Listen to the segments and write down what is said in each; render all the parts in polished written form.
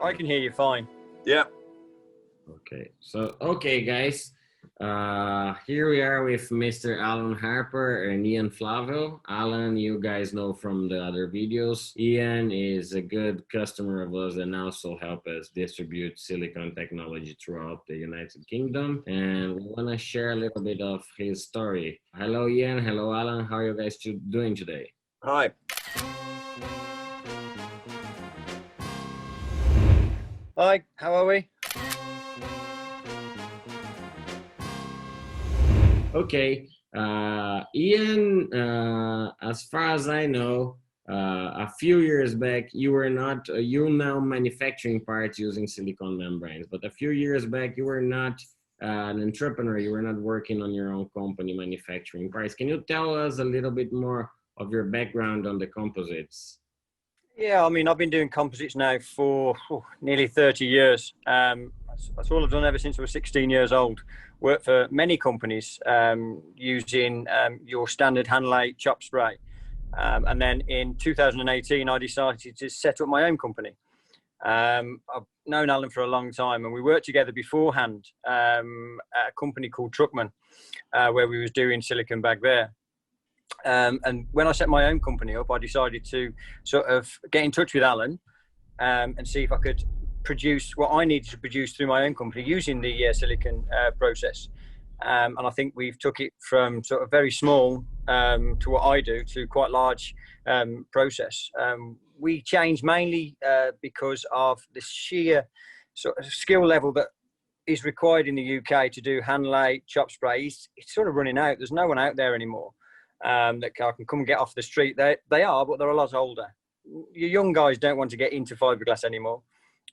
I can hear you fine. Yeah. Okay, so guys, here we are with Mr. Alan Harper and Ian Flavell. Alan, you guys know from the other videos. Ian is a good customer of us and also help us distribute silicone technology throughout the United Kingdom. And we want to share a little bit of his story. Hello, Ian. Hello, Alan. How are you guys doing today? Hi. Hi, how are we? Okay, Ian, as far as I know, a few years back, you're now manufacturing parts using silicone membranes, but a few years back, you were not an entrepreneur, you were not working on your own company manufacturing parts. Can you tell us a little bit more of your background on the composites? Yeah, I mean, I've been doing composites now for nearly 30 years. That's all I've done ever since I was 16 years old. Worked for many companies using your standard hand lay chop spray. And then in 2018, I decided to set up my own company. I've known Alan for a long time, and we worked together beforehand at a company called Truckman, where we was doing silicone back there. And when I set my own company up, I decided to sort of get in touch with Alan and see if I could produce what I needed to produce through my own company using the silicone process. And I think we've took it from sort of very small to what I do to quite large process. We changed mainly because of the sheer sort of skill level that is required in the UK to do hand lay chop sprays. It's sort of running out. There's no one out there anymore that can come and get off the street. They are, but they're a lot older. Your young guys don't want to get into fiberglass anymore.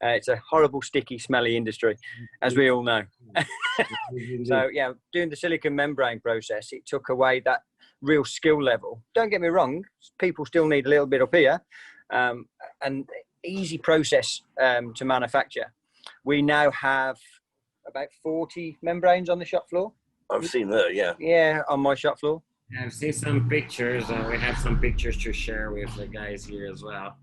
It's a horrible, sticky, smelly industry, as we all know. So, yeah, doing the silicone membrane process, it took away that real skill level. Don't get me wrong, people still need a little bit up here, and easy process to manufacture. We now have about 40 membranes on the shop floor. I've seen that, yeah. Yeah, on my shop floor. I've seen some pictures. We have some pictures to share with the guys here as well.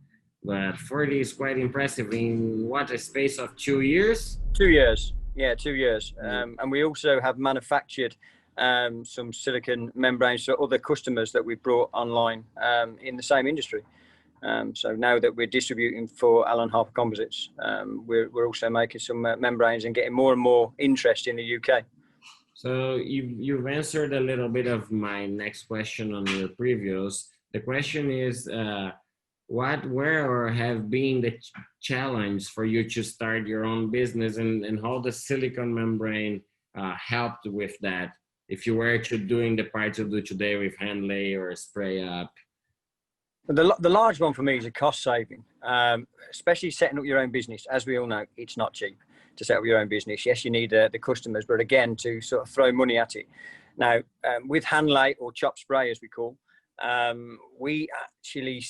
But 40 is quite impressive in what, a space of 2 years? 2 years, yeah, 2 years. And we also have manufactured some silicone membranes for other customers that we brought online in the same industry. So now that we're distributing for Alan Harper Composites, we're also making some membranes and getting more and more interest in the UK. So you've answered a little bit of my next question on your previews. The question is, where have been the challenge for you to start your own business, and how the silicone membrane helped with that? If you were to doing the parts you do today with hand lay or spray up? The large one for me is a cost saving, especially setting up your own business. As we all know, it's not cheap to set up your own business. Yes, you need the customers, but again, to sort of throw money at it. Now, with hand lay or chop spray, as we call, we actually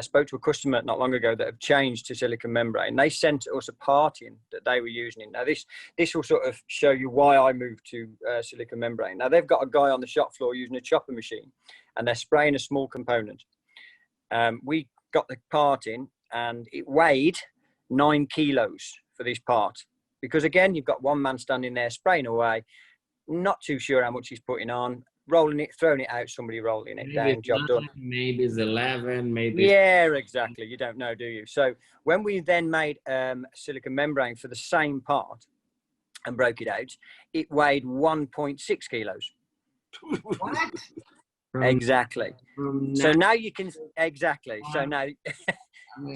spoke to a customer not long ago that have changed to silicone membrane. They sent us a part in that they were using it. Now, this will sort of show you why I moved to silicone membrane. Now, they've got a guy on the shop floor using a chopper machine, and they're spraying a small component. We got the part in, and it weighed 9 kilos for this part. Because again, you've got one man standing there spraying away, not too sure how much he's putting on, rolling it, throwing it out, somebody rolling it down, job done. Maybe it's 11, maybe. Yeah, exactly. You don't know, do you? So when we then made silicone membrane for the same part and broke it out, it weighed 1.6 kilos. What? Exactly. So now you can, exactly. So now,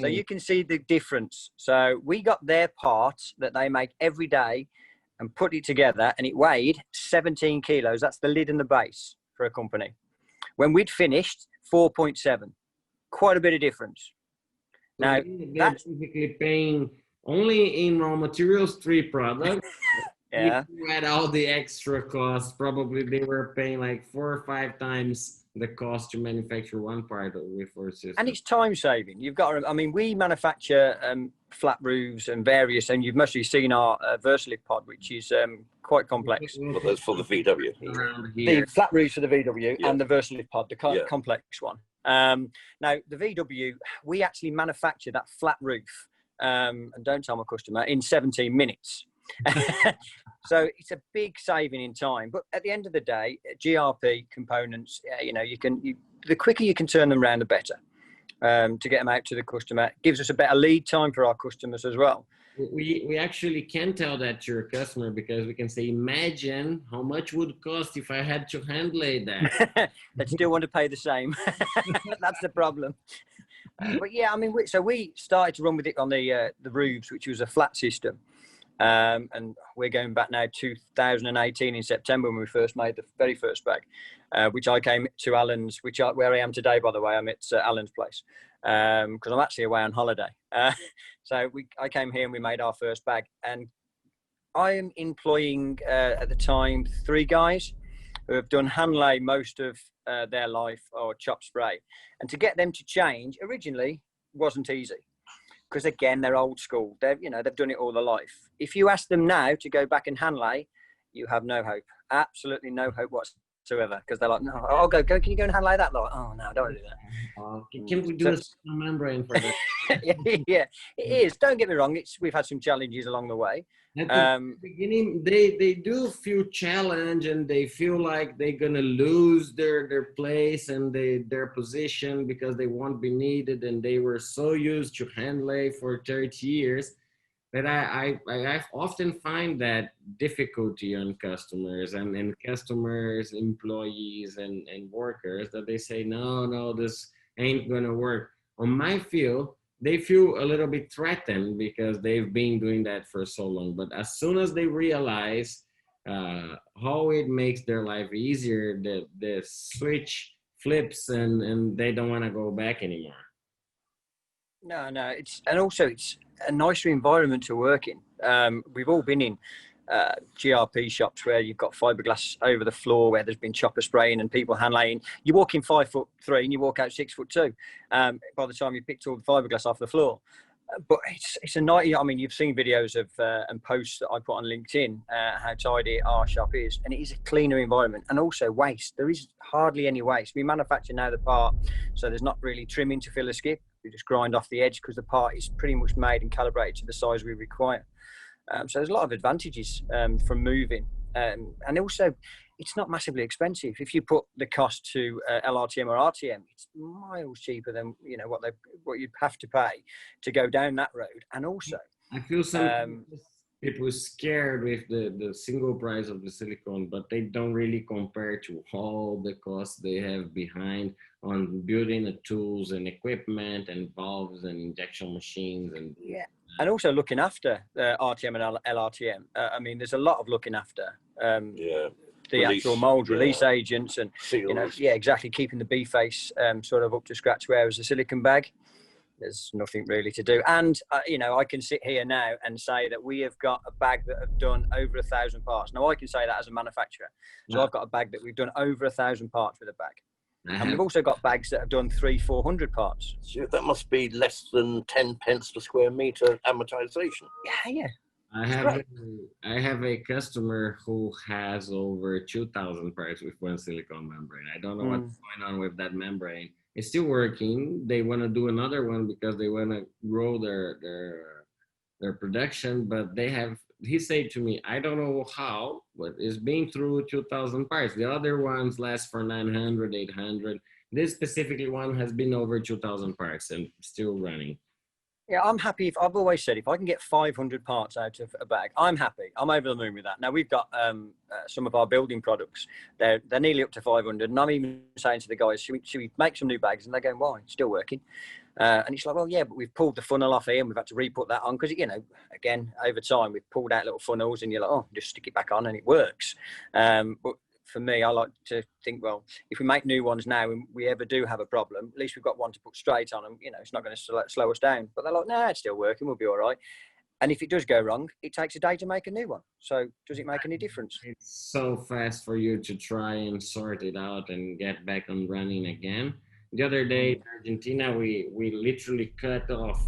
so you can see the difference. So we got their parts that they make every day and put it together, and it weighed 17 kilos. That's the lid and the base for a company. When we'd finished, 4.7. Quite a bit of difference. So now, that's basically paying only in raw materials 3 products. Yeah. If you had all the extra costs, probably they were paying like 4 or 5 times the cost to manufacture one part with our system. And it's time saving. You've got to, I mean, we manufacture flat roofs and various, and you've mostly seen our Versalith pod, which is quite complex. Well, that's for the VW. The flat roofs for the VW, yeah, and the Versalith pod, the yeah, complex one. Now, the VW, we actually manufacture that flat roof and don't tell my customer, in 17 minutes. So it's a big saving in time. But at the end of the day, GRP components, the quicker you can turn them around, the better. To get them out to the customer, it gives us a better lead time for our customers as well. We actually can tell that to your customer, because we can say, imagine how much would cost if I had to handle that. They still want to pay the same. That's the problem. But yeah, I mean, we started to run with it on the roofs, which was a flat system. And we're going back now 2018 in September when we first made the very first bag, which I came to Alan's, where I am today, by the way. I'm at Alan's place because I'm actually away on holiday. So I came here and we made our first bag, and I am employing at the time 3 guys who have done hand lay most of their life, or chop spray, and to get them to change originally wasn't easy. Because again, they're old school. They've done it all their life. If you ask them now to go back and hand lay, you have no hope. Absolutely no hope whatsoever. Because they're like, no, I'll go. Can you go and hand lay that? Like, oh no, don't want to do that. Can we do a membrane for that? Yeah, it is. Don't get me wrong. We've had some challenges along the way. At the beginning, they do feel challenged, and they feel like they're gonna lose their place and their position because they won't be needed, and they were so used to hand lay for 30 years that I often find that difficulty on customers and customers, employees and workers, that they say, no, this ain't gonna work. On my field, they feel a little bit threatened because they've been doing that for so long. But as soon as they realize how it makes their life easier, the switch flips and they don't want to go back anymore. No, it's a nicer environment to work in. We've all been in GRP shops where you've got fiberglass over the floor, where there's been chopper spraying and people hand laying. You walk in 5'3" and you walk out 6'2" by the time you picked all the fiberglass off the floor. But it's a night. I mean, you've seen videos of and posts that I put on LinkedIn how tidy our shop is, and it is a cleaner environment. And also waste. There is hardly any waste. We manufacture now the part, so there's not really trimming to fill a skip. We just grind off the edge because the part is pretty much made and calibrated to the size we require. So there's a lot of advantages from moving, and also it's not massively expensive. If you put the cost to LRTM or RTM, it's miles cheaper than what you'd have to pay to go down that road. And also, I feel some people scared with the single price of the silicone, but they don't really compare to all the costs they have behind on building the tools and equipment and valves and injection machines and And also looking after RTM and LRTM. I mean, there's a lot of looking after the actual mold release agents and seals. Exactly, keeping the B face sort of up to scratch. Whereas a silicone bag, there's nothing really to do. And I can sit here now and say that we have got a bag that have done over 1,000 parts. Now I can say that as a manufacturer. So I've got a bag that we've done over 1,000 parts with a bag. And we've also got bags that have done 300-400 parts. So that must be less than 10 pence per square meter amortization. Yeah. I have a customer who has over 2,000 parts with one silicone membrane. I don't know what's going on with that membrane. It's still working. They want to do another one because they want to grow their production, but he said to me, I don't know how, but it's been through 2,000 parts. The other ones last for 900, 800. This specifically one has been over 2,000 parts and still running. Yeah, I'm happy. I've always said if I can get 500 parts out of a bag, I'm happy. I'm over the moon with that. Now we've got some of our building products. They're nearly up to 500, and I'm even saying to the guys, should we make some new bags? And they're going, why? It's still working. And it's like, well, yeah, but we've pulled the funnel off here and we've had to re-put that on because, again, over time we've pulled out little funnels and you're like, oh, just stick it back on and it works. But for me, I like to think, well, if we make new ones now and we ever do have a problem, at least we've got one to put straight on and, it's not going to slow us down. But they're like, no, it's still working. We'll be all right. And if it does go wrong, it takes a day to make a new one. So does it make any difference? It's so fast for you to try and sort it out and get back on running again. The other day in Argentina, we literally cut off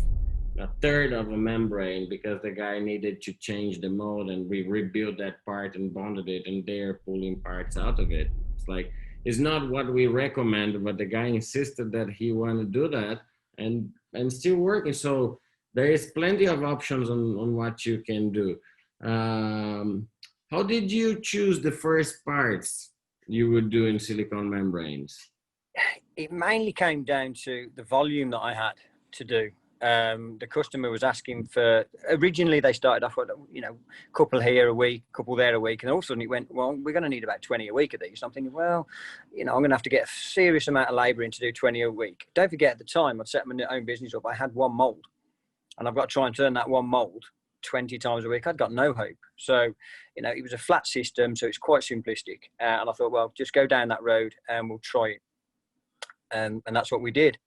a third of a membrane because the guy needed to change the mold, and we rebuilt that part and bonded it, and they're pulling parts out of it. It's like, it's not what we recommend, but the guy insisted that he wanted to do that and still working. So there is plenty of options on what you can do. How did you choose the first parts you would do in silicone membranes? It mainly came down to the volume that I had to do. The customer was asking for, originally they started off with, you know, a couple here a week, a couple there a week, and all of a sudden it went, well, we're going to need about 20 a week of these. And I'm thinking, well, you know, I'm going to have to get a serious amount of labour in to do 20 a week. Don't forget, at the time I'd set my own business up, I had one mould, and I've got to try and turn that one mould 20 times a week. I'd got no hope. So, you know, it was a flat system, so it's quite simplistic. And I thought, well, just go down that road and we'll try it. And that's what we did,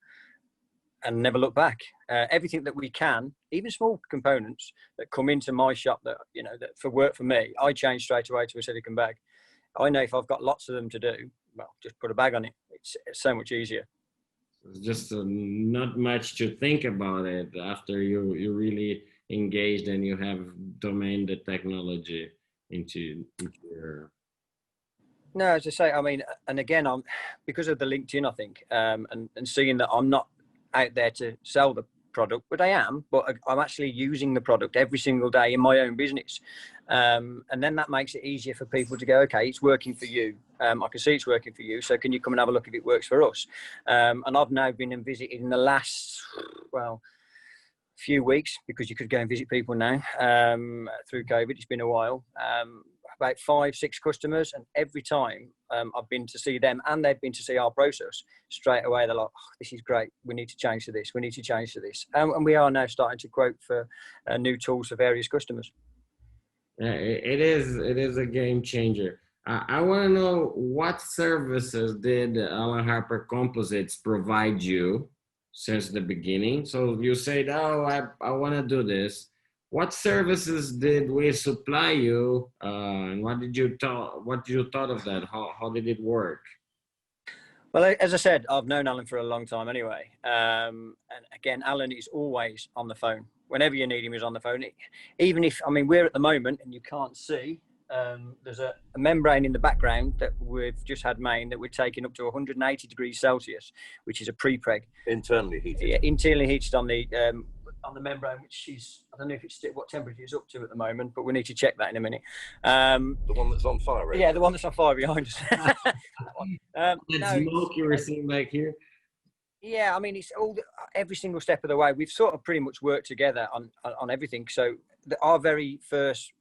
and never look back. Everything that we can, even small components that come into my shop that, you know, that for work for me, I change straight away to a silicone bag. I know if I've got lots of them to do, well, just put a bag on it. It's so much easier. It's just not much to think about it after you really engaged and you have domained the technology into your... No, as I say, I mean, and again, I'm, because of the LinkedIn, I think, and seeing that I'm not out there to sell the product, but I am, but I'm actually using the product every single day in my own business. And then that makes it easier for people to go, okay, it's working for you. I can see it's working for you. So can you come and have a look if it works for us? And I've now been and visited in the last, well, few weeks, because you could go and visit people now through COVID. It's been a while. About 5-6 customers, and every time I've been to see them and they've been to see our process, straight away they're like, oh, this is great, we need to change to this, we need to change to this. And we are now starting to quote for new tools for various customers. It is a game changer. I want to know, what services did Alan Harper Composites provide you since the beginning? So you said, oh, I want to do this. What services did we supply you, and what did you thought of that? How did it work? Well, as I said, I've known Alan for a long time anyway. And again, Alan is always on the phone. Whenever you need him, he's on the phone. Even if, I mean, we're at the moment, and you can't see, there's a membrane in the background that we've just had made that we're taking up to 180 degrees Celsius, which is a pre-preg. Internally heated. Yeah, internally heated on the membrane, which is, I don't know if it's what temperature it's up to at the moment, but we need to check that in a minute. The one that's on fire, right? Yeah, the one that's on fire behind us. That smoke you were seeing back here? Yeah, I mean, it's all every single step of the way. We've sort of pretty much worked together on everything. So our very first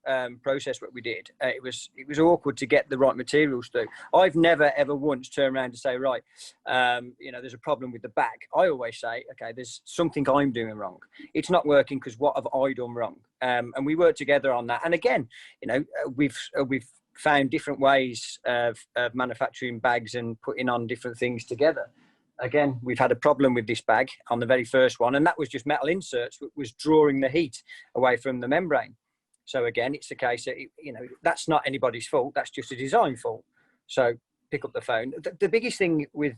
process, what we did, it was awkward to get the right materials through. I've never ever once turned around to say, right, you know, there's a problem with the bag. I always say, okay, there's something I'm doing wrong. It's not working because what have I done wrong? And we worked together on that. And again, you know, we've found different ways of manufacturing bags and putting on different things together. Again, we've had a problem with this bag on the very first one, and that was just metal inserts, which was drawing the heat away from the membrane. So again, it's the case that, you know, that's not anybody's fault. That's just a design fault. So pick up the phone. The biggest thing with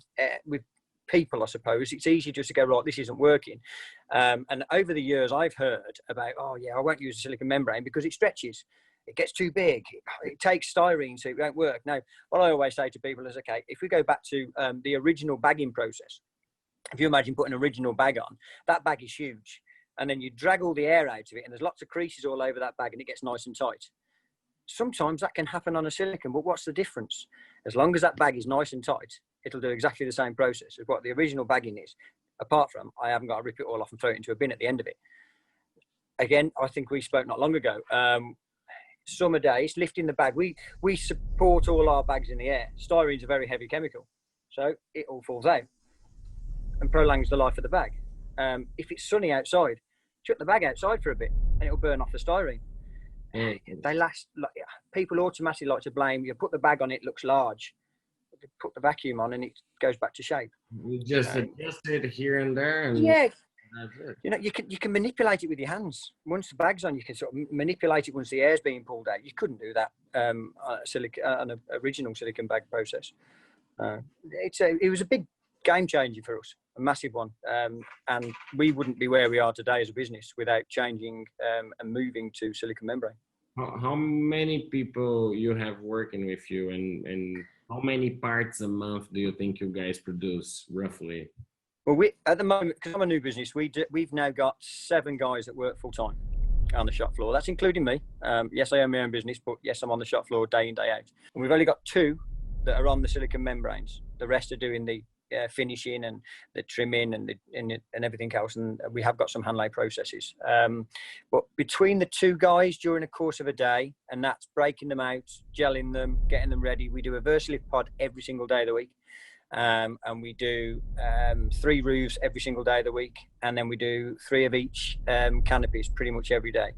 people, I suppose, it's easy just to go, right, this isn't working. And over the years, I've heard about, oh yeah, I won't use a silicone membrane because it stretches. It gets too big. It takes styrene, so it won't work. Now, what I always say to people is, okay, if we go back to the original bagging process, if you imagine putting an original bag on, that bag is huge. And then you drag all the air out of it, and there's lots of creases all over that bag, and it gets nice and tight. Sometimes that can happen on a silicone, but what's the difference? As long as that bag is nice and tight, it'll do exactly the same process as what the original bagging is. Apart from, I haven't got to rip it all off and throw it into a bin at the end of it. Again, I think we spoke not long ago. Summer days, lifting the bag, we support all our bags in the air. Styrene is a very heavy chemical, so it all falls out and prolongs the life of the bag. If it's sunny outside, chuck the bag outside for a bit and it'll burn off the styrene. They last, like, people automatically like to blame, you put the bag on, it looks large. Put the vacuum on and it goes back to shape. You just adjust it here and there, and yeah, that's it. you know, you can manipulate it with your hands. Once the bag's on, you can sort of manipulate it once the air's being pulled out. You couldn't do that on an original silicone bag process. It was a big game changer for us, a massive one, and we wouldn't be where we are today as a business without changing and moving to silicone membrane. How many people you have working with you, and how many parts a month do you think you guys produce roughly? Well, we at the moment, because I'm a new business, we've now got 7 guys that work full time on the shop floor. That's including me. Yes, I own my own business, but yes, I'm on the shop floor day in, day out. And we've only got 2 that are on the silicone membranes. The rest are doing the finishing and the trimming and everything else. And we have got some hand lay processes. But between the 2 guys during the course of a day, and that's breaking them out, gelling them, getting them ready. We do a Versalift pod every single day of the week. And we do 3 roofs every single day of the week, and then we do 3 of each canopies pretty much every day.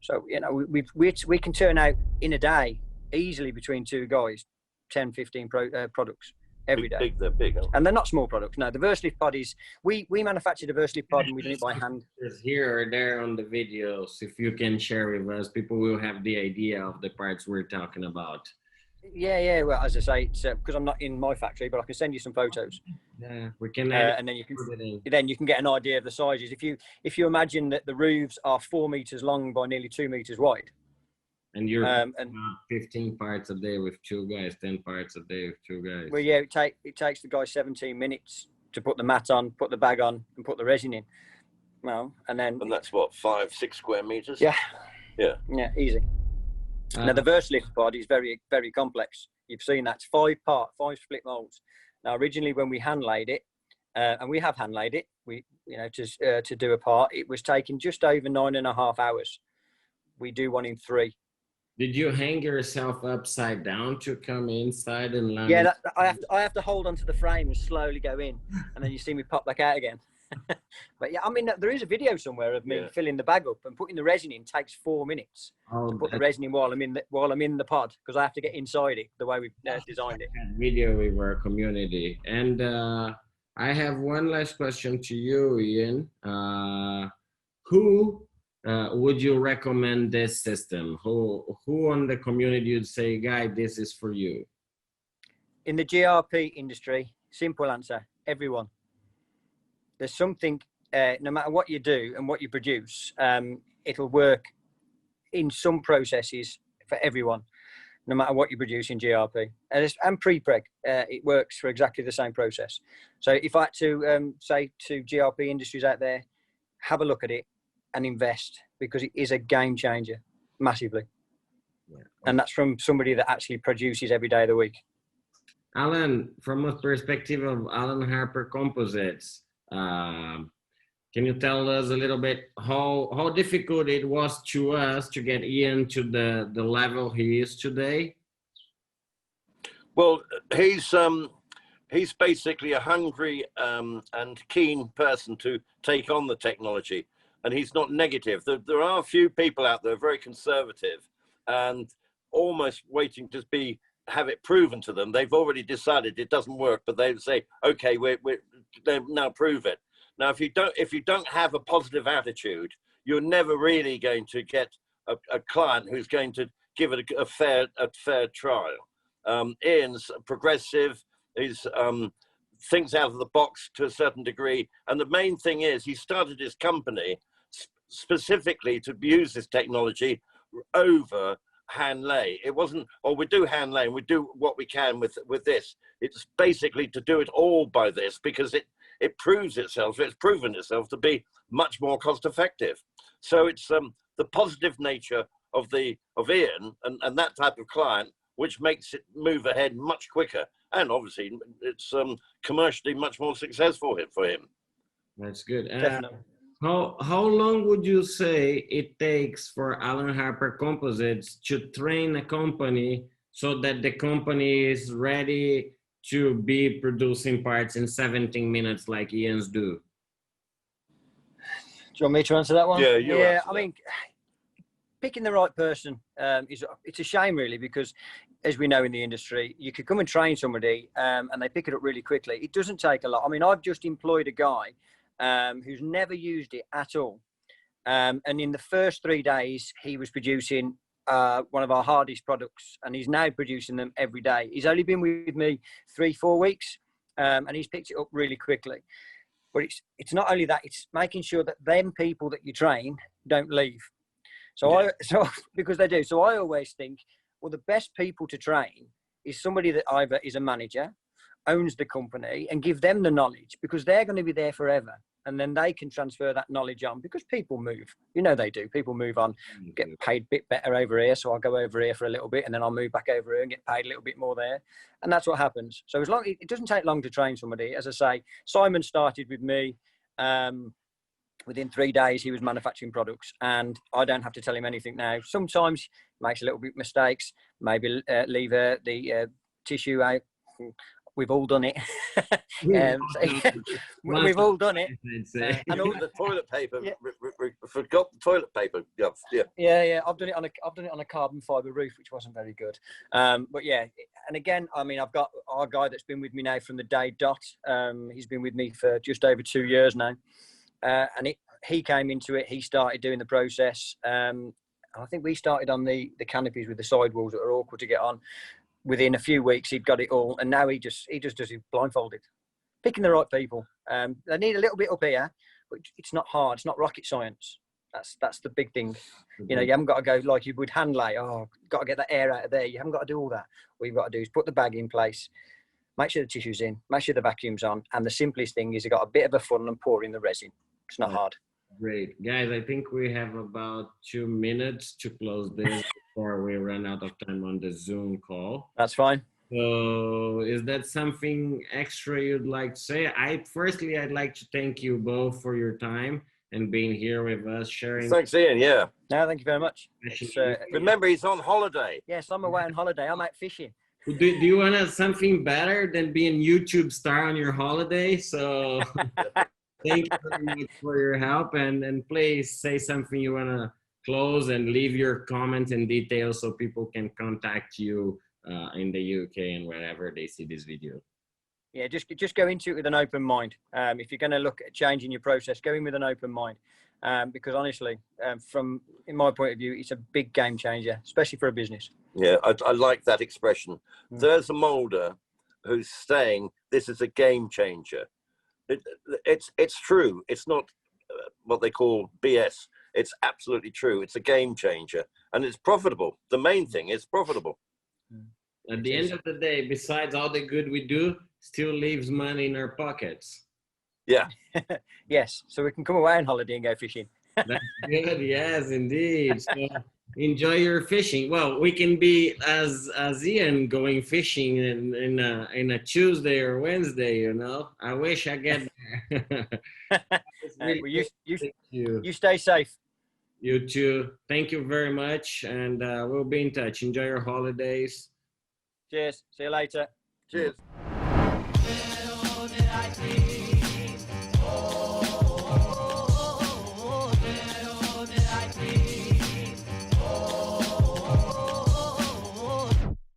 So you know we can turn out in a day easily between 2 guys 10-15 products every day. They're big, and they're not small products. No, the Versalift pod is we manufacture the Versalift pod and we do it by hand. Here or there on the videos, if you can share with us, people will have the idea of the parts we're talking about. Yeah. Well, as I say, it's because I'm not in my factory, but I can send you some photos. Yeah, we can. And then you can get an idea of the sizes. If you imagine that the roofs are 4 meters long by nearly 2 meters wide, and you're 15 parts a day with 2 guys, 10 parts a day with 2 guys. Well, yeah, it takes the guy 17 minutes to put the mat on, put the bag on, and put the resin in. Well, and that's what 5-6 square meters. Yeah, easy. Now the Versalift pod is very, very complex. You've seen that's 5 split molds. Now originally when we hand laid it, and we have hand laid it, to do a part, it was taking just over 9.5 hours. We do one in 3. Did you hang yourself upside down to come inside and land? Yeah, I have to hold onto the frame and slowly go in, and then you see me pop back out again. But yeah, I mean, there is a video somewhere of me filling the bag up and putting the resin in. Takes 4 minutes to put the resin in while I'm in the pod, because I have to get inside it the way we've designed it. Video with our community. And I have one last question to you, Ian. Who would you recommend this system? Who on the community would say, guy, this is for you? In the GRP industry, simple answer: everyone. There's something, no matter what you do and what you produce, it'll work in some processes for everyone, no matter what you produce in GRP. And pre-preg, it works for exactly the same process. So if I had to say to GRP industries out there, have a look at it and invest, because it is a game changer, massively. Yeah. And that's from somebody that actually produces every day of the week. Alan, from a perspective of Alan Harper Composites, can you tell us a little bit how difficult it was to us to get Ian to the level he is today? Well, he's basically a hungry and keen person to take on the technology, and he's not negative. There are a few people out there very conservative and almost waiting to have it proven to them. They've already decided it doesn't work, but they say, okay, they now prove it. Now, if you don't have a positive attitude, you're never really going to get a client who's going to give it a fair trial. Ian's progressive. He's thinks out of the box to a certain degree, and the main thing is he started his company specifically to use this technology over hand lay. It wasn't, we do hand lay and we do what we can with this. It's basically to do it all by this, because it's proven itself to be much more cost effective. So it's the positive nature of Ian and that type of client, which makes it move ahead much quicker, and obviously it's commercially much more successful for him. That's good. Definitely. How long would you say it takes for Alan Harper Composites to train a company so that the company is ready to be producing parts in 17 minutes like Ian's do? Do you want me to answer that one? Yeah. I mean, picking the right person it's a shame, really, because as we know in the industry, you could come and train somebody and they pick it up really quickly. It doesn't take a lot. I mean, I've just employed a guy who's never used it at all. And in the first 3 days, he was producing one of our hardest products, and he's now producing them every day. He's only been with me 3-4 weeks, and he's picked it up really quickly. But it's not only that, it's making sure that them people that you train don't leave. So because they do. So I always think, well, the best people to train is somebody that either is a manager owns the company and give them the knowledge, because they're going to be there forever. And then they can transfer that knowledge on, because people move. You know they do. People move on, get paid a bit better over here. So I'll go over here for a little bit, and then I'll move back over here and get paid a little bit more there. And that's what happens. So as long, it doesn't take long to train somebody. As I say, Simon started with me. Within 3 days, he was manufacturing products, and I don't have to tell him anything now. Sometimes he makes a little bit mistakes, maybe leave the tissue out. We've all done it. We've all done it. And all the toilet paper. Yeah. Forgot the toilet paper. Yeah. I've done it on a carbon fibre roof, which wasn't very good. But yeah, and again, I mean, I've got our guy that's been with me now from the day dot. He's been with me for just over 2 years now, and he came into it. He started doing the process. I think we started on the canopies with the sidewalls that are awkward to get on. Within a few weeks, he'd got it all, and now he just does it blindfolded, picking the right people. They need a little bit up here, but it's not hard. It's not rocket science. That's the big thing. You know, you haven't got to go like you would hand lay. Oh, got to get that air out of there. You haven't got to do all that. All you've got to do is put the bag in place, make sure the tissue's in, make sure the vacuum's on, and the simplest thing is you got a bit of a funnel and pour in the resin. It's not hard. Great, guys. I think we have about 2 minutes to close this before we run out of time on the Zoom call. That's fine. So is that something extra you'd like to say? I'd like to thank you both for your time and being here with us, sharing. Thanks, Ian. Yeah. No, thank you very much. Remember, he's on holiday. Yes, I'm away on holiday. I'm out fishing. Do you want something better than being YouTube star on your holiday? So thank you very much for your help, and please say something you want to close and leave your comments and details so people can contact you in the UK and wherever they see this video. Yeah, just go into it with an open mind. If you're going to look at changing your process, go in with an open mind. Because honestly, in my point of view, it's a big game changer, especially for a business. Yeah, I like that expression. There's a molder who's saying this is a game changer. It's true. It's not what they call BS. It's absolutely true. It's a game changer, and it's profitable. The main thing is profitable. At the end of the day, besides all the good we do, still leaves money in our pockets. Yeah. Yes. So we can come away on holiday and go fishing. That's good. Yes, indeed. So enjoy your fishing. Well, we can be as Ian going fishing in a Tuesday or Wednesday. You know, I wish I get there. Well, you stay safe. You too. Thank you very much, and we'll be in touch. Enjoy your holidays. Cheers. See you later. Cheers.